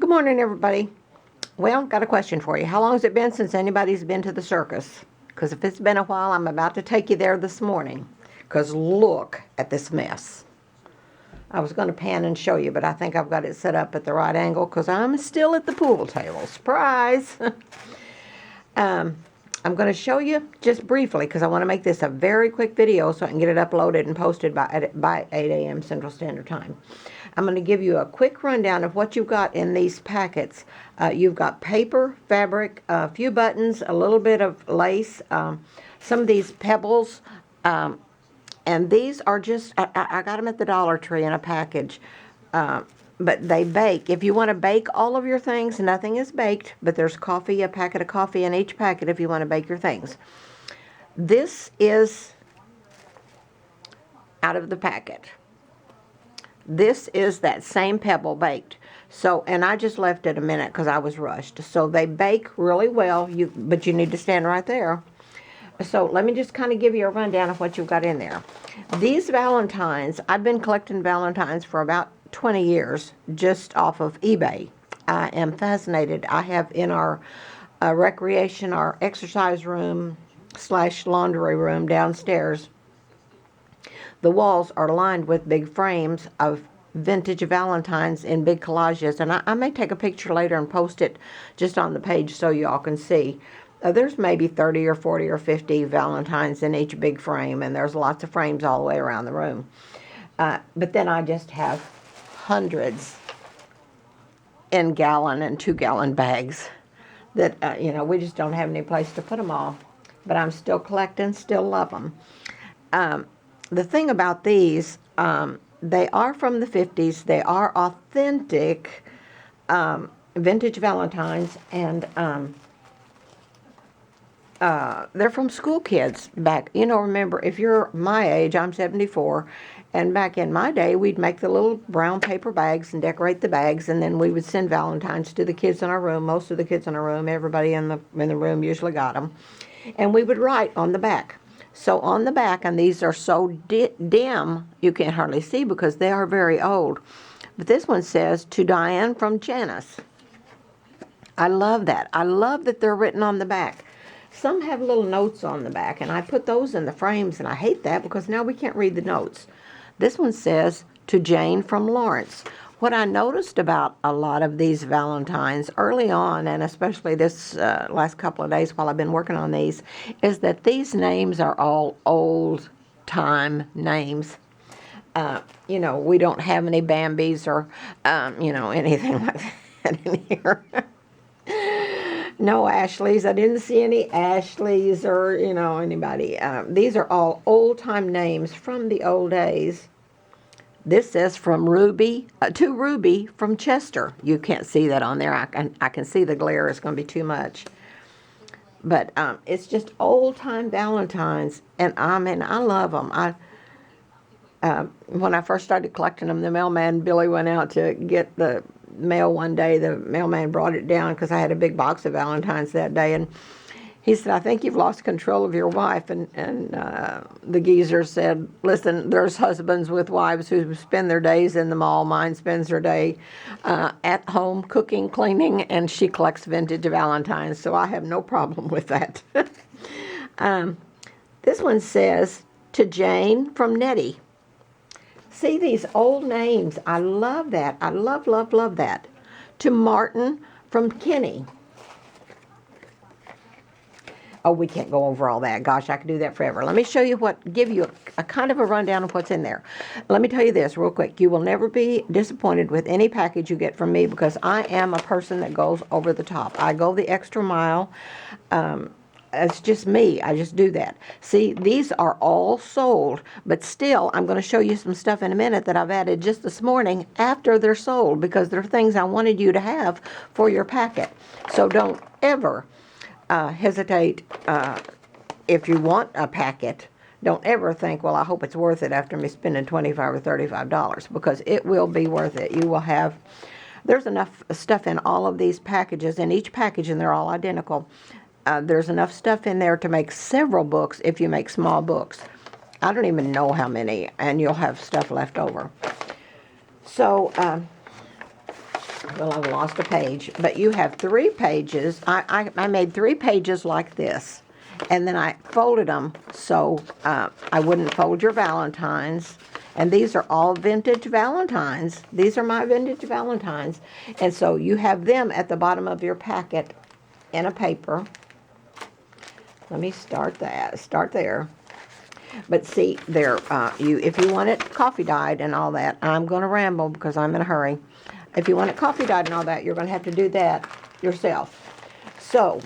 Good morning, everybody. Well, got a question for you. How long has it been since anybody's been to the circus? Because if it's been a while, I'm about to take you there this morning. Because look at this mess. I was going to pan and show you, but I think I've got it set up at the right angle because I'm still at the pool table. Surprise! I'm going to show you just briefly because I want to make this a very quick video so I can get it uploaded and posted by 8 a.m. Central Standard Time. I'm going to give you a quick rundown of what you've got in these packets. You've got paper, fabric, a few buttons, a little bit of lace, some of these pebbles, and these are just, I got them at the Dollar Tree in a package. But they bake. If you want to bake all of your things, nothing is baked, but there's coffee, a packet of coffee in each packet if you want to bake your things. This is out of the packet. This is that same pebble baked. So, and I just left it a minute because I was rushed. So they bake really well, but you need to stand right there. So let me just kind of give you a rundown of what you've got in there. These Valentines, I've been collecting Valentines for about 20 years just off of eBay. I am fascinated. I have in our recreation, our exercise room / laundry room downstairs, the walls are lined with big frames of vintage Valentines in big collages. And I may take a picture later and post it just on the page so you all can see. There's maybe 30 or 40 or 50 Valentines in each big frame, and there's lots of frames all the way around the room. But then I just have hundreds in gallon and 2-gallon bags that, we just don't have any place to put them all. But I'm still collecting, still love them. The thing about these, they are from the 50s. They are authentic vintage Valentines, and they're from school kids back. Remember, if you're my age, I'm 74, and back in my day, we'd make the little brown paper bags and decorate the bags, and then we would send Valentines to the kids in our room. Most of the kids in our room, everybody in the room usually got them, and we would write on the back. So on the back, and these are so dim, you can't hardly see because they are very old. But this one says, "To Diane from Janice." I love that. I love that they're written on the back. Some have little notes on the back, and I put those in the frames, and I hate that because now we can't read the notes. This one says, "To Jane from Lawrence." What I noticed about a lot of these Valentines early on, and especially this last couple of days while I've been working on these, is that these names are all old-time names. We don't have any Bambis or, anything like that in here. No Ashleys. I didn't see any Ashleys or, anybody. These are all old-time names from the old days. This says from Ruby, to Ruby from Chester. You can't see that on there. I can see the glare. It's going to be too much. But it's just old-time Valentines, and I love them. When I first started collecting them, the mailman, Billy, went out to get the mail one day. The mailman brought it down because I had a big box of Valentines that day, and he said, "I think you've lost control of your wife." And the geezer said, "Listen, there's husbands with wives who spend their days in the mall. Mine spends her day at home cooking, cleaning, and she collects vintage Valentines, so I have no problem with that." This one says, "To Jane from Nettie." See these old names. I love that. I love, love, love that. To Martin from Kenny. Oh, we can't go over all that. Gosh, I could do that forever. Let me show you give you a kind of a rundown of what's in there. Let me tell you this real quick. You will never be disappointed with any package you get from me because I am a person that goes over the top. I go the extra mile. It's just me. I just do that. See, these are all sold, but still, I'm going to show you some stuff in a minute that I've added just this morning after they're sold because they're things I wanted you to have for your packet. So don't ever hesitate if you want a packet. Don't ever think, well, I hope it's worth it after me spending $25 or $35 because it will be worth it. You will have, there's enough stuff in all of these packages, in each package, and they're all identical. There's enough stuff in there to make several books if you make small books. I don't even know how many, and you'll have stuff left over. So Well, I've lost a page, but you have 3 pages. I made 3 pages like this, and then I folded them so I wouldn't fold your Valentines. And these are all vintage Valentines. These are my vintage Valentines. And so you have them at the bottom of your packet in a paper. Let me start there. But see, there, if you want it coffee dyed and all that, I'm going to ramble because I'm in a hurry. If you want it coffee dyed and all that, you're going to have to do that yourself. So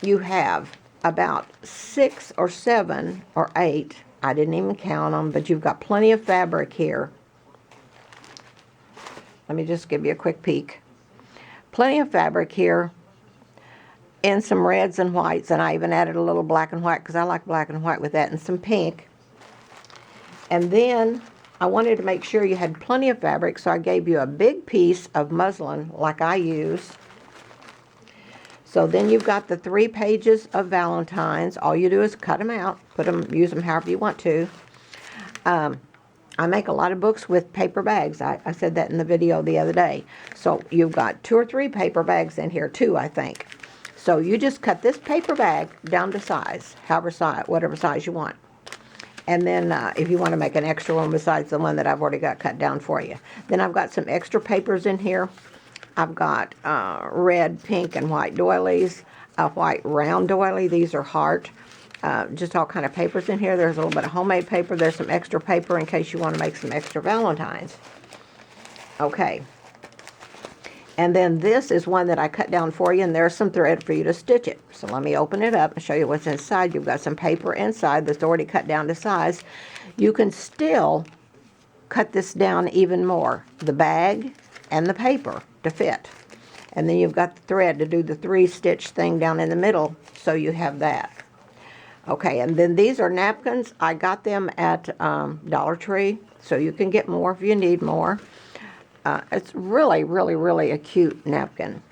you have about 6 or 7 or 8. I didn't even count them, but you've got plenty of fabric here. Let me just give you a quick peek. Plenty of fabric here, and some reds and whites, and I even added a little black and white because I like black and white with that, and some pink. And then I wanted to make sure you had plenty of fabric, so I gave you a big piece of muslin like I use. So then you've got the 3 pages of Valentines. All you do is cut them out, use them however you want to. I make a lot of books with paper bags. I said that in the video the other day. So you've got 2 or 3 paper bags in here, 2 I think. So you just cut this paper bag down to size, whatever size you want. And then if you want to make an extra one besides the one that I've already got cut down for you. Then I've got some extra papers in here. I've got red, pink, and white doilies, a white round doily. These are heart. Just all kind of papers in here. There's a little bit of homemade paper. There's some extra paper in case you want to make some extra Valentines. Okay. And then this is one that I cut down for you, and there's some thread for you to stitch it. So let me open it up and show you what's inside. You've got some paper inside that's already cut down to size. You can still cut this down even more, the bag and the paper to fit. And then you've got the thread to do the 3-stitch thing down in the middle, so you have that. Okay, and then these are napkins. I got them at Dollar Tree, so you can get more if you need more. It's really, really, really a cute napkin.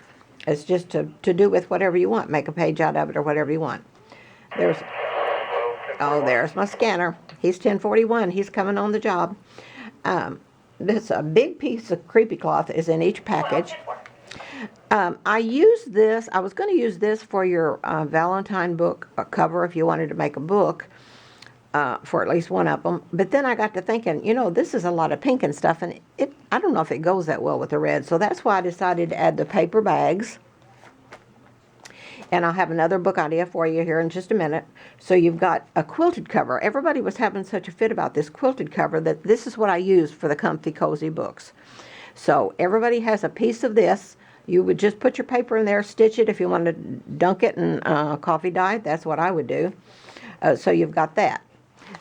It's just to do with whatever you want. Make a page out of it or whatever you want. There's my scanner. He's 1041. He's coming on the job. This a big piece of creepy cloth is in each package. I use this. I was going to use this for your Valentine book cover if you wanted to make a book. For at least one of them. But then I got to thinking, this is a lot of pink and stuff, and I don't know if it goes that well with the red. So that's why I decided to add the paper bags. And I'll have another book idea for you here in just a minute. So you've got a quilted cover. Everybody was having such a fit about this quilted cover that this is what I use for the comfy, cozy books. So everybody has a piece of this. You would just put your paper in there, stitch it. If you want to dunk it in coffee dye, that's what I would do. So you've got that.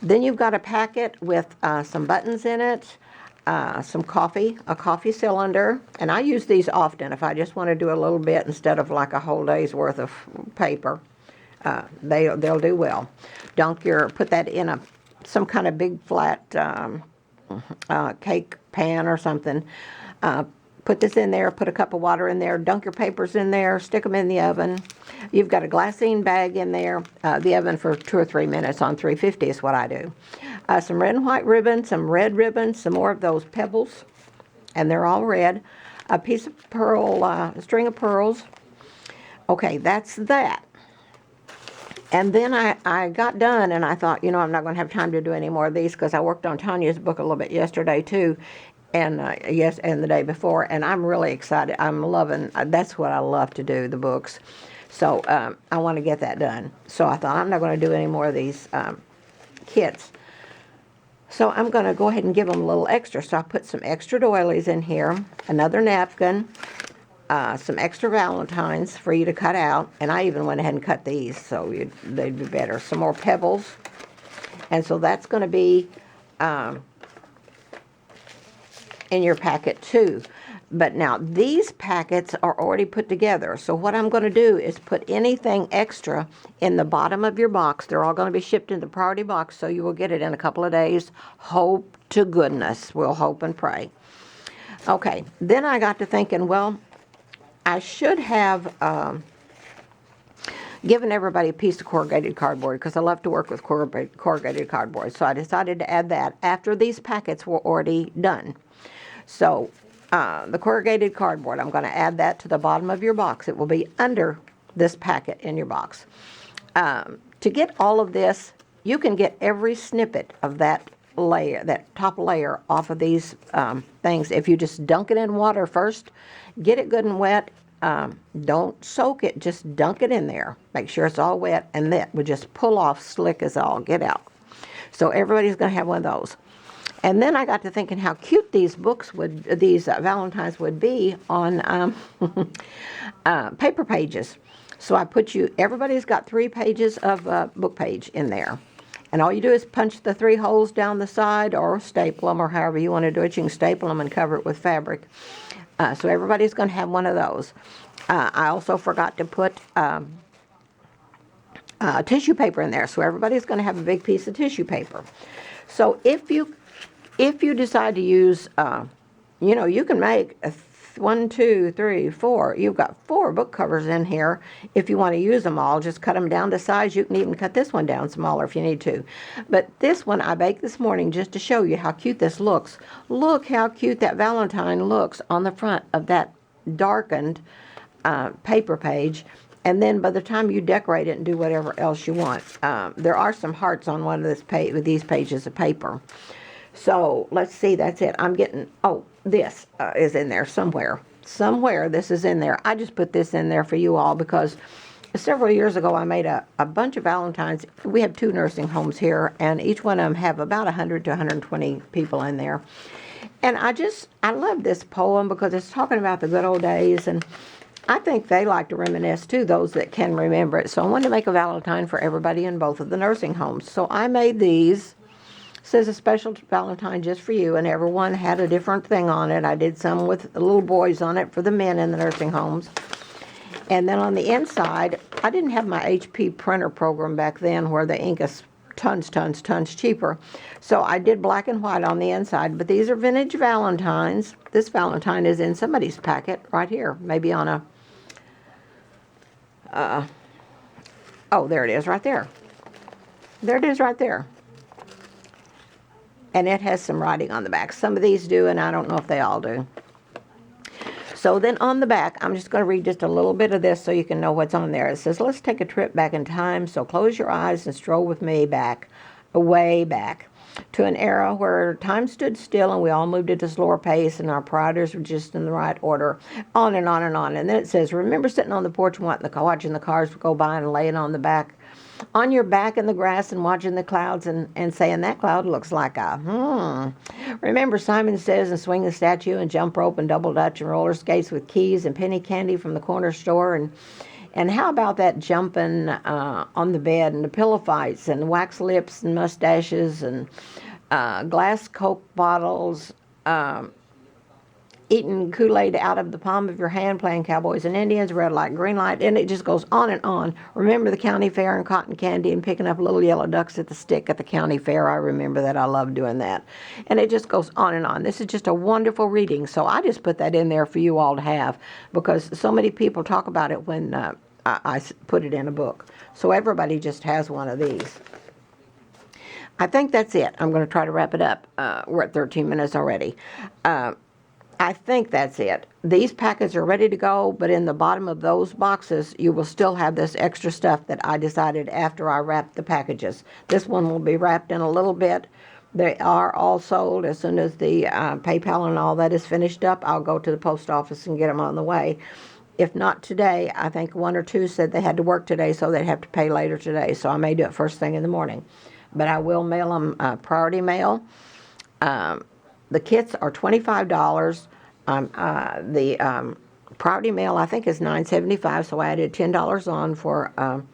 Then you've got a packet with some buttons in it, a coffee cylinder, and I use these often if I just want to do a little bit instead of like a whole day's worth of paper. They'll do well. Put that in some kind of big flat cake pan or something. Put this in there, put a cup of water in there, dunk your papers in there, stick them in the oven. You've got a glassine bag in there, the oven for 2 or 3 minutes on 350 is what I do. Some red and white ribbon, some red ribbon, some more of those pebbles, and they're all red. A piece of string of pearls. Okay, that's that. And then I got done, and I thought, I'm not going to have time to do any more of these because I worked on Tanya's book a little bit yesterday too. And and the day before, and I'm really excited. I'm loving, that's what I love to do, the books. So I want to get that done. So I thought I'm not going to do any more of these kits. So I'm going to go ahead and give them a little extra. So I put some extra doilies in here, another napkin, some extra Valentines for you to cut out, and I even went ahead and cut these so they'd be better. Some more pebbles, and so that's going to be in your packet too. But now these packets are already put together. So what I'm going to do is put anything extra in the bottom of your box. They're all going to be shipped in the priority box, so you will get it in a couple of days. Hope to goodness. We'll hope and pray. Okay, then I got to thinking, well, I should have given everybody a piece of corrugated cardboard because I love to work with corrugated cardboard. So I decided to add that after these packets were already done. So the corrugated cardboard. I'm going to add that to the bottom of your box. It will be under this packet in your box. To get all of this, you can get every snippet of that layer, that top layer off of these things. If you just dunk it in water first, get it good and wet. Don't soak it, just dunk it in there. Make sure it's all wet, and that would just pull off slick as all get out. So everybody's going to have one of those. And then I got to thinking how cute these Valentines would be on paper pages. So I put everybody's got 3 pages of book page in there. And all you do is punch the 3 holes down the side or staple them, or however you want to do it. You can staple them and cover it with fabric. So everybody's going to have one of those. I also forgot to put tissue paper in there. So everybody's going to have a big piece of tissue paper. So if you decide to use, you can make 1, 2, 3, 4. You've got 4 book covers in here. If you want to use them all, just cut them down to size. You can even cut this one down smaller if you need to. But this one I baked this morning just to show you how cute this looks. Look how cute that Valentine looks on the front of that darkened paper page. And then by the time you decorate it and do whatever else you want, there are some hearts on one of these pages of paper. So let's see, that's it. I'm getting, this is in there somewhere. Somewhere this is in there. I just put this in there for you all because several years ago I made a bunch of Valentines. We have 2 nursing homes here, and each one of them have about 100 to 120 people in there. And I love this poem because it's talking about the good old days, and I think they like to reminisce too, those that can remember it. So I wanted to make a Valentine for everybody in both of the nursing homes. So I made these. Says a special Valentine just for you, and everyone had a different thing on it. I did some with the little boys on it for the men in the nursing homes. And then on the inside, I didn't have my HP printer program back then where the ink is tons cheaper. So I did black and white on the inside, but these are vintage Valentines. This Valentine is in somebody's packet right here, maybe on a, there it is right there. There it is right there. And it has some writing on the back. Some of these do, and I don't know if they all do. So then on the back, I'm just going to read just a little bit of this so you can know what's on there. It says, let's take a trip back in time, so close your eyes and stroll with me back, way back, to an era where time stood still and we all moved at a slower pace and our priorities were just in the right order, on and on and on. And then it says, remember sitting on the porch and watching the cars go by and laying on your back in the grass and watching the clouds and saying, that cloud looks like a, Remember Simon Says and swing the statue and jump rope and double dutch and roller skates with keys and penny candy from the corner store. And how about that jumping on the bed and the pillow fights and wax lips and mustaches and glass Coke bottles, eating Kool-Aid out of the palm of your hand, playing cowboys and Indians, red light, green light, and it just goes on and on. Remember the county fair and cotton candy and picking up little yellow ducks at the stick at the county fair. I remember that. I love doing that. And it just goes on and on. This is just a wonderful reading, so I just put that in there for you all to have because so many people talk about it when I put it in a book. So everybody just has one of these. I think that's it. I'm going to try to wrap it up. We're at 13 minutes already. I think that's it. These packets are ready to go, but in the bottom of those boxes, you will still have this extra stuff that I decided after I wrapped the packages. This one will be wrapped in a little bit. They are all sold. As soon as the PayPal and all that is finished up, I'll go to the post office and get them on the way. If not today, I think 1 or 2 said they had to work today, so they'd have to pay later today. So I may do it first thing in the morning. But I will mail them priority mail. The kits are $25. The priority mail, I think, is $9.75, so I added $10 on for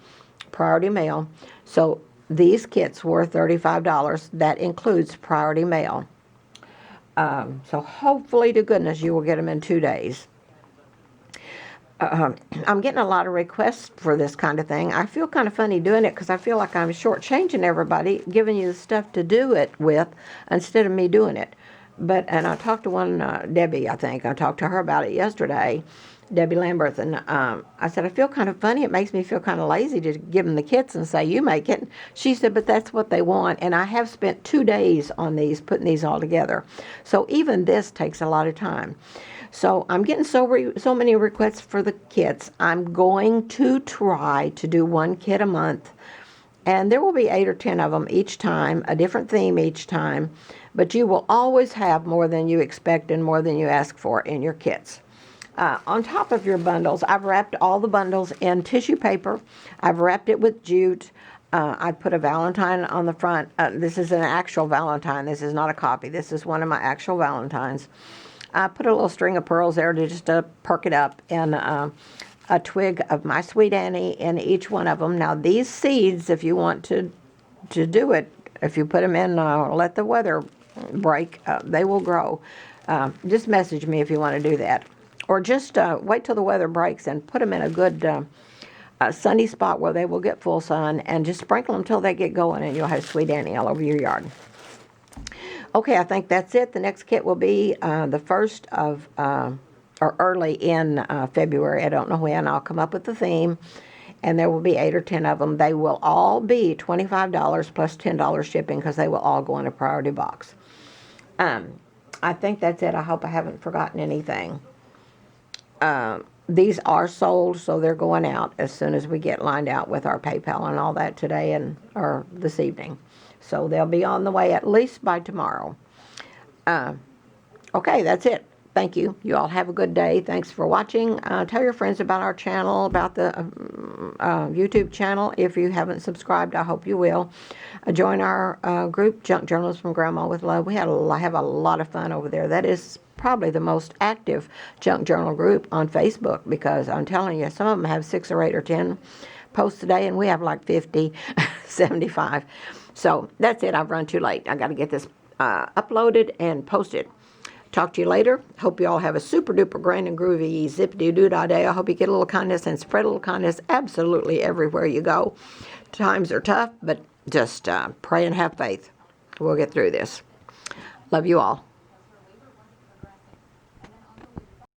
priority mail. So these kits were $35. That includes priority mail. So hopefully to goodness you will get them in 2 days. I'm getting a lot of requests for this kind of thing. I feel kind of funny doing it because I feel like I'm shortchanging everybody, giving you the stuff to do it with instead of me doing it. And I talked to one, Debbie, I think. I talked to her about it yesterday. Debbie Lamberth, and I said, I feel kind of funny. It makes me feel kind of lazy to give them the kits and say, you make it. She said, but that's what they want. And I have spent 2 days on these, putting these all together. So even this takes a lot of time. So I'm getting so many requests for the kits. I'm going to try to do 1 kit a month. And there will be 8 or 10 of them each time, a different theme each time. But you will always have more than you expect and more than you ask for in your kits. On top of your bundles, I've wrapped all the bundles in tissue paper. I've wrapped it with jute. I put a Valentine on the front. This is an actual Valentine. This is not a copy. This is one of my actual Valentines. I put a little string of pearls there to just perk it up, and a twig of my Sweet Annie in each one of them. Now these seeds, if you want to do it, if you put them in, let the weather break, they will grow. Just message me if you want to do that. Or just wait till the weather breaks and put them in a good sunny spot where they will get full sun, and just sprinkle them till they get going, and you'll have Sweet Annie all over your yard. Okay, I think that's it. The next kit will be the 1st of, or early in February. I don't know when. I'll come up with the theme, and there will be 8 or 10 of them. They will all be $25 plus $10 shipping, because they will all go in a priority box. I think that's it. I hope I haven't forgotten anything. These are sold, so they're going out as soon as we get lined out with our PayPal and all that today or this evening. So they'll be on the way at least by tomorrow. Okay, that's it. Thank you. You all have a good day. Thanks for watching. Tell your friends about our channel, about the YouTube channel. If you haven't subscribed, I hope you will. Join our group, Junk Journals from Grandma with Love. We have a lot of fun over there. That is probably the most active junk journal group on Facebook, because I'm telling you, some of them have 6 or 8 or 10 posts a day, and we have like 50, 75. So that's it. I've run too late. I got to get this uploaded and posted. Talk to you later. Hope you all have a super duper grand and groovy zip-dee-doo-dah day. I hope you get a little kindness and spread a little kindness absolutely everywhere you go. Times are tough, but just pray and have faith. We'll get through this. Love you all.